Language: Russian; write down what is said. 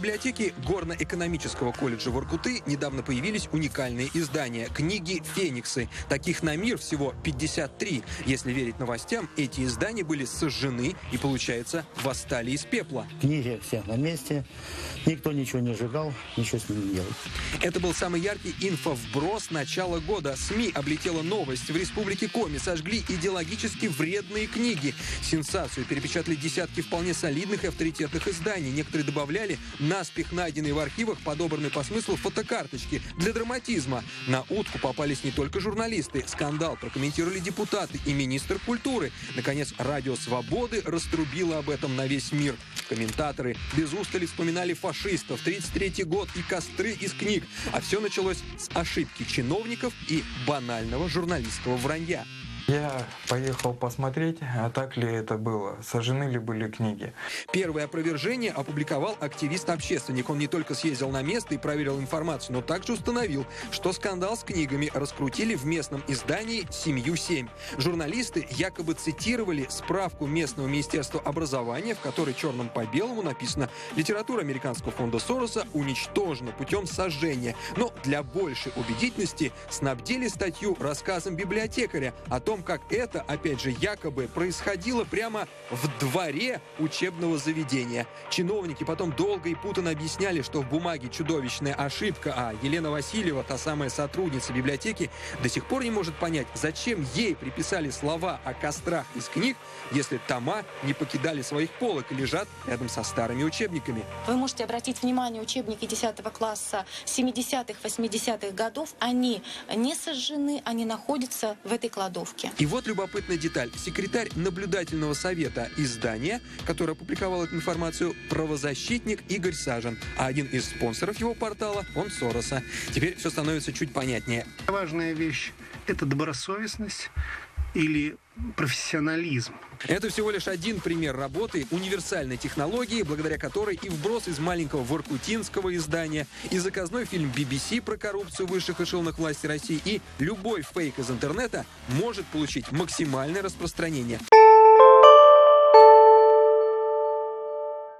библиотеке Горно-экономического колледжа Воркуты недавно появились уникальные издания – книги «Фениксы». Таких на мир всего 53. Если верить новостям, эти издания были сожжены и, получается, восстали из пепла. Книги все на месте, никто ничего не сжигал, ничего с ними не делал. Это был самый яркий инфовброс начала года. СМИ облетела новость. В республике Коми сожгли идеологически вредные книги. Сенсацию перепечатали десятки вполне солидных и авторитетных изданий. Некоторые добавляли наспех найденные в архивах, подобранные по смыслу фотокарточки для драматизма. На утку попались не только журналисты. Скандал прокомментировали депутаты и министр культуры. Наконец, радио «Свободы» раструбило об этом на весь мир. Комментаторы без устали вспоминали фашистов, 1933 год и костры из книг. А все началось с ошибки чиновников и банального журналистского вранья. Я поехал посмотреть, а так ли это было, сожжены ли были книги. Первое опровержение опубликовал активист-общественник. Он не только съездил на место и проверил информацию, но также установил, что скандал с книгами раскрутили в местном издании «Семью 7». Журналисты якобы цитировали справку местного министерства образования, в которой черным по белому написано: литература американского фонда Сороса уничтожена путем сожжения. Но для большей убедительности снабдили статью рассказом библиотекаря о том, как это, опять же, якобы происходило прямо в дворе учебного заведения. Чиновники потом долго и путанно объясняли, что в бумаге чудовищная ошибка, а Елена Васильева, та самая сотрудница библиотеки, до сих пор не может понять, зачем ей приписали слова о кострах из книг, если тома не покидали своих полок и лежат рядом со старыми учебниками. Вы можете обратить внимание, учебники 10 класса 70-х, 80-х годов, они не сожжены, они находятся в этой кладовке. И вот любопытная деталь. Секретарь наблюдательного совета издания, который опубликовал эту информацию, правозащитник Игорь Сажин. А один из спонсоров его портала – фонд Сороса. Теперь все становится чуть понятнее. Важная вещь – это добросовестность или профессионализм. Это всего лишь один пример работы универсальной технологии, благодаря которой и вброс из маленького воркутинского издания, и заказной фильм BBC про коррупцию в высших эшелонах власти России, и любой фейк из интернета может получить максимальное распространение.